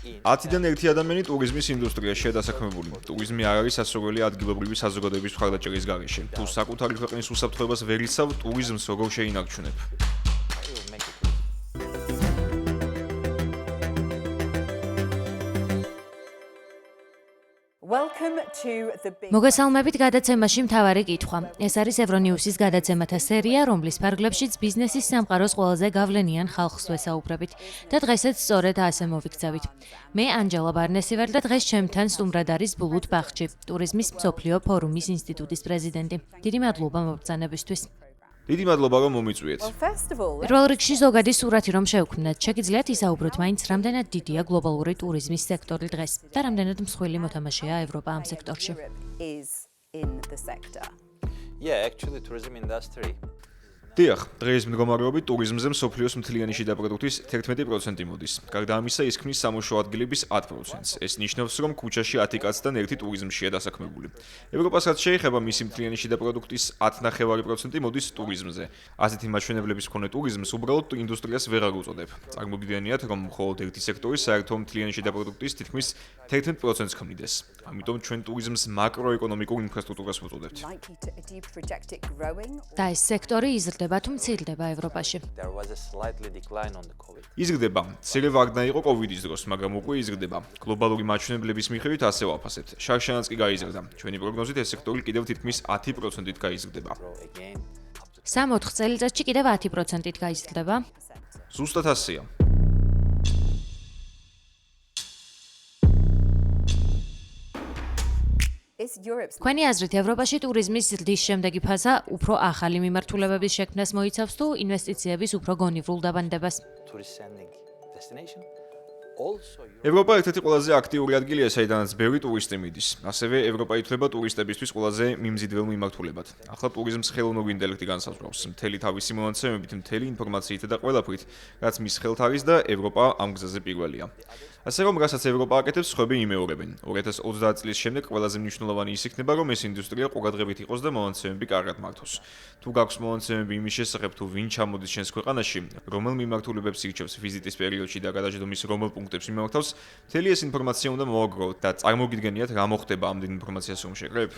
10-დან 1 ადამიანი ტურიზმის ინდუსტრიაშია დასაქმებული. ტურიზმი არ არის ასურველი ადგილობრივი საზოგადოების მხარდაჭერის გარეშე. თუ საკუთარი ქვეყნის უსაფრთხოებას ვერ იცავ, ტურიზმს როგორ შეინარჩუნებ? მოგესალმებით გადაცემაში მთავარი კითხვა. ეს არის ევრონიუსის გადაცემათა სერია, რომლის ფარგლებშიც ბიზნესის სამყაროს ყველაზე გავლენიან ხალხს ვესაუბრებით და დღესაც სწორედ ასე მოვიქცევით. მე ანჯელა ბარნესი ვარ და დღეს ჩემთან სტუმრად არის ბულუთ ბახჩი, ტურიზმის მსოფლიო ფორუმის ინსტიტუტის პრეზიდენტი. დიდი მადლობა მობრძანებისთვის. დიდი მადლობა რომ მომიწვიეთ. პირველ რიგში ზოგადი სურათი რომ შევქმნათ, შეგიძლიათ ისაუბროთ მაინც რამდენად დიდია გლობალური ტურიზმის სექტორი დღეს და რამდენად მსხვილი მოთამაშეა ევროპა ამ სექტორში. დიახ, დღეის მდგომარეობით ტურიზმზე მსოფლიოს მთლიანი შიდა პროდუქტის 11% მოდის. გარდა ამისა, ის ქმნის სამუშაო ადგილების 10%-ს. ეს ნიშნავს, რომ ქუჩაში 10 კაციდან 1 ტურიზმშია დასაქმებული. ევროპას რაც შეეხება, მისი მთლიანი შიდა პროდუქტის 10.9% მოდის ტურიზმზე. ასეთი მაჩვენებლების მქონე ტურიზმს უბრალოდ ინდუსტრიას ვეღარ უწოდებ. წარმოგიდგენიათ, რომ მხოლოდ ერთი სექტორი საერთო მთლიანი შიდა პროდუქტის თითქმის 11%-ს ქმნიდეს. ამიტომ ჩვენ ტურიზმს მაკროეკონომიკურ ინფრასტრუქტურას ვუწოდებთ. და ეს სექტორი იზრდება თუ მცირდება ევროპაში? იზრდება. მცირე ვარდნა იყო კოვიდის დროს, მაგრამ უკვე იზრდება. გლობალური მაჩვენებლების მიხედვით ასე ვაფასებთ. შარშანაც კი გაიზრდა. ჩვენი პროგნოზით ეს სექტორი კიდევ თითქმის 10%-ით გაიზრდება. 3-4 წელიწადში კიდევ 10%-ით გაიზრდება? ზუსტად ასეა. თქვენი აზრით, ევროპაში ტურიზმის ზრდის შემდეგი ფაზა უფრო ახალი მიმართულებების შექმნას მოიცავს თუ ინვესტიციების უფრო გონივრულ დაბანდებას? ევროპა ერთ-ერთი ყველაზე აქტიური ადგილია, საიდანაც ბევრი ტურისტი მიდის. ასევე ევროპა ითვლება ტურისტებისთვის ყველაზე მიმზიდველ მიმართულებად. ახლა ტურიზმს ხელოვნური ინტელექტი განსაზღვრავს, მთელი თავისი მონაცემებით, მთელი ინფორმაციით და ყველაფრით, რაც მის ხელთ არის და ევროპა ამ გზაზე პირველია. ასე რომ, რასაც ევროპა აკეთებს, სხვები იმეორებენ. 2030 წლის შემდეგ ყველაზე მნიშვნელოვანი ის იქნება, რომ ეს ინდუსტრია ყურადღებით იყოს და მონაცემები კარგად მართოს. თუ გაქვს მონაცემები იმის შესახებ, თუ ვინ ჩამოდის შენს ქვეყანაში, რომელ მიმართულებებს ირჩევს ვიზიტის პერიოდში და გადაჯდომის რომელ პუნქტებს მიმართავს, მთელი ეს ინფორმაცია უნდა მოვაგროვოთ და წარმოგიდგენიათ, რა მოხდება ამდენ ინფორმაციას რომ შეკრებ.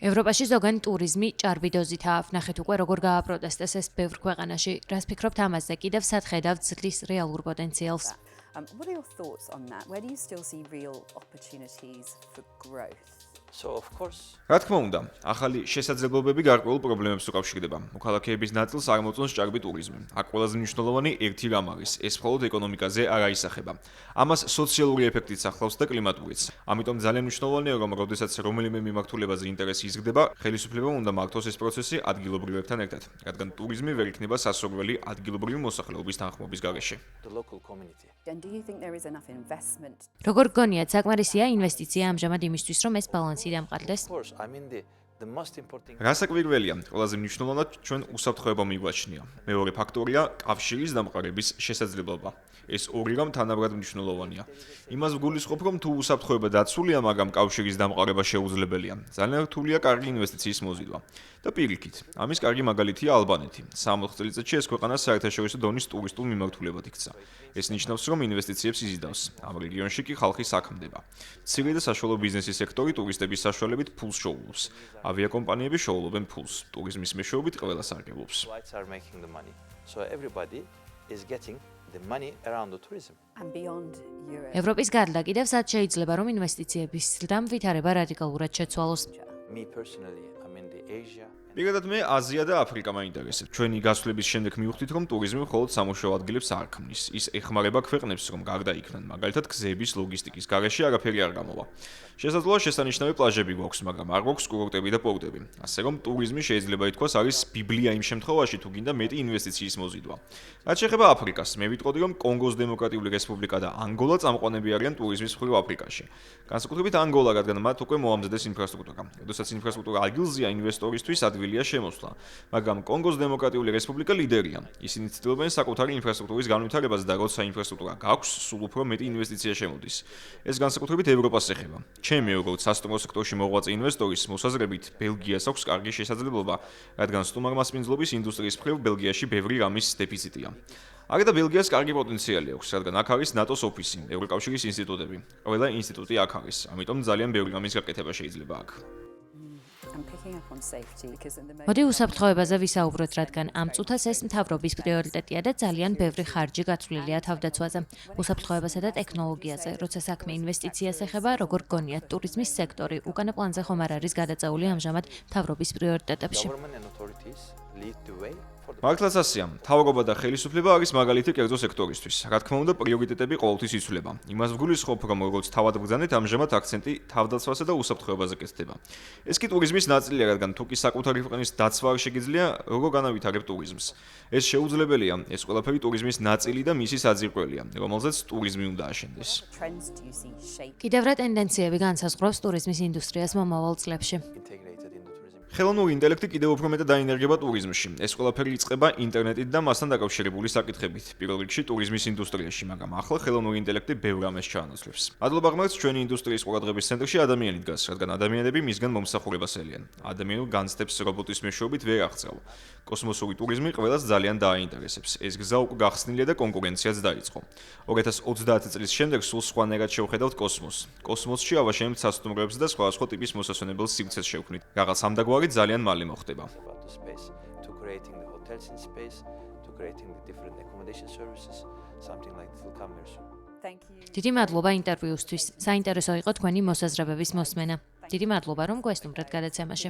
ევროპაში ზოგან ტურიზმი ჭარბიდოზითაა. ვნახეთ უკვე როგორ გააპროტესტეს ეს ბევრ ქვეყანაში. რას ფიქრობთ ამაზე? კიდევ სათხედავთ ზრდის რეალურ პოტენციალს? რა თქმა უნდა, ახალი შესაძლებლობები გარკვეულ პრობლემებს უკავშირდება. მოქალაქეების ნაწილს არ მოწონს ჭარბი ტურიზმი. აქ ყველაზე მნიშვნელოვანი ერთი რამ არის, ეს მხოლოდ ეკონომიკაზე არ აისახება. ამას სოციალური ეფექტიც ახლავს და კლიმატურიც. ამიტომ ძალიან მნიშვნელოვანია, რომ როდესაც რომელიმე მიმართულებაზე ინტერესი იზრდება, ხელისუფლებამ უნდა მართოს ეს პროცესი ადგილობრივებთან ერთად, რადგან ტურიზმი ვერ იქნება სასურველი ადგილობრივი მოსახლეობის თანხმობის გარეშე. როგორ გონიათ, საკმარისია ინვესტიცია ამჟამად იმისთვის, რომ ეს ბალანსი დამყარდეს? რასაკვირველია, ყველაზე მნიშვნელოვნად ჩვენ უსაფრთხოება მიგვაჩნია. მეორე ფაქტორია კავშირის დამყარების შესაძლებლობა. ეს ორი რამ თანაბრად მნიშვნელოვანია. იმას ვგულისხმობ, რომ თუ უსაფრთხოება დაცულია, მაგრამ კავშირის დამყარება შეუძლებელია, ძალიან რთულია კარგი ინვესტიციის მოზიდვა. და პირიქით, ამის კარგი მაგალითია ალბანეთი. 60 წელიწადში ეს ქვეყანა საერთაშორისო დონის ტურისტულ მიმართულებად იქცა. ეს ნიშნავს, რომ ინვესტიციებს იზიდავს. ამ რეგიონში კი ხალხი საქმდება. მცირე და საშუალო ბიზნესის სექტორი ტურისტების საშუალებით ფულს შოულობს. ავიაკომპანიები შოულობენ ფულს. ტურიზმის მეშვეობით ყველა სარგებლობს. ევროპის გარდა კიდევ სად შეიძლება, რომ ინვესტიციების ზრდამ ვითარება რადიკალურად შეცვალოს? პირადად მე აზია და აფრიკა მაინტერესებს. ჩვენი გასვლების შემდეგ მივხვდით, რომ ტურიზმი მხოლოდ სამუშაო ადგილებს არ ქმნის. ის ეხმარება ქვეყნებს, რომ გარდაიქმნან, მაგალითად გზების ლოგისტიკის გარეშე არაფერი არ გამოვა. შესაძლოა შესანიშნავი პლაჟები გვაქვს, მაგრამ არ გვაქვს კურორტები და პორტები. ასე რომ ტურიზმი შეიძლება ითქვას არის ბიბლია იმ შემთხვევაში, თუ გინდა მეტი ინვესტიციის მოზიდვა. რაც შეეხება აფრიკას, მე ვიტყოდი, რომ კონგოს დემოკრატიული რესპუბლიკა და ანგოლა წამყვანები არიან ტურიზმის მხრივ აფრიკაში. განსაკუთრებით ანგოლა, რადგან მათ უკვე მოამზადეს ინფრასტრუქტურა. როდესაც ინფრასტრუქტურა ადგილზეა, ინვესტორისთვის ადგილი ადვილია შემოსვლა, მაგრამ კონგოს დემოკრატიული რესპუბლიკა ლიდერია. ისინი ცდილობენ საკუთარი ინფრასტრუქტურის განვითარებას და როცა ინფრასტრუქტურა გაქვს, სულ უფრო მეტი ინვესტიცია შემოდის. ეს განსაკუთრებით ევროპას ეხება. ჩემი როგორც სასტუმრო სექტორში მოღვაწე ინვესტორის მოსაზრებით, ბელგიას აქვს კარგი შესაძლებლობა, რადგან სტუმარ-მასპინძლობის ინდუსტრიის მხრივ ბელგიაში ბევრი რამის დეფიციტია. აქ და ბელგიას კარგი პოტენციალი აქვს, რადგან აქ არის ნატოს ოფისი, ევროკავშირის ინსტიტუტები. ყველა ინსტიტუტი აქ არის, ამიტომ ძალიან ბევრი რამის გაკეთება შეიძლება აქ. მოდი უსაფრთხოებაზე ვისაუბროთ, რადგან ამ წუთას ეს მთავრობის პრიორიტეტია და ძალიან ბევრი ხარჯი გათვლილია თავდაცვაზე, უსაფრთხოებასა და ტექნოლოგიაზე. როცა საქმე ინვესტიციას ეხება, როგორ გონიათ ტურიზმის სექტორი, უკანა პლანზე ხომ არ არის გადაწეული ამჟამად მთავრობის პრიორიტეტებში. მართლაც ასეა, მთავრობა და ხელისუფლება არის მაგალითი კერძო სექტორისთვის. რა თქმა უნდა, პრიორიტეტები ყოველთვის იცვლება. იმას ვგულისხმობ, რომ როგორც თავად ბრძანეთ, ამჟამად აქცენტი თავდაცვასა და უსაფრთხოებაზე კეთდება. ეს კი ტურიზმის ნაწილია, რადგან თუ კი საკუთარი ქვეყნის დაცვა არ შეგიძლია, როგორ განავითარებ ტურიზმს. ეს შეუძლებელია, ეს ყველაფერი ტურიზმის ნაწილი და მისი საძირკველია, რომელზეც ტურიზმი უნდა აშენდეს. კიდევ რა ტენდენციები განსაზღვრავს ტურიზმის ინდუსტრიას მომავალ წლებში? ხელოვნური ინტელექტი კიდევ უფრო მეტად დაინერგება ტურიზმში. ეს ყველაფერი იწყება ინტერნეტით და მასთან დაკავშირებული საკითხებით. პირველ რიგში ტურიზმის ინდუსტრიაში, მაგრამ ახლა ხელოვნური ინტელექტი ბევრ რამეს ჩაანაცვლებს. მადლობა ღმერთს, ჩვენი ინდუსტრიის ყურადღების ცენტრში ადამიანი დგას, რადგან ადამიანები მისგან მომსახურებას ელიან. ადამიანურ განცდებს რობოტის მეშვეობით ვერ აღწევ. კოსმოსური ტურიზმი ყველას ძალიან დააინტერესებს. ეს გზა უკვე გახსნილია და კონკურენციაც დაიწყო. 2030 წლის შემდეგ სულ სხვანაირად შევხედავთ კოსმოსს. კოსმოსში ავაშენებთ სასტუმროებს და სხვადასხვა ტიპის მოსასვენებელ სივრცეს შევქმნით. რაღაც ამდაგვარი ძალიან მალე მოხდება. დიდი მადლობა ინტერვიუსთვის. საინტერესო იყო თქვენი მოსაზრებების მოსმენა. დიდი მადლობა, რომ გვესტუმრეთ გადაცემაში.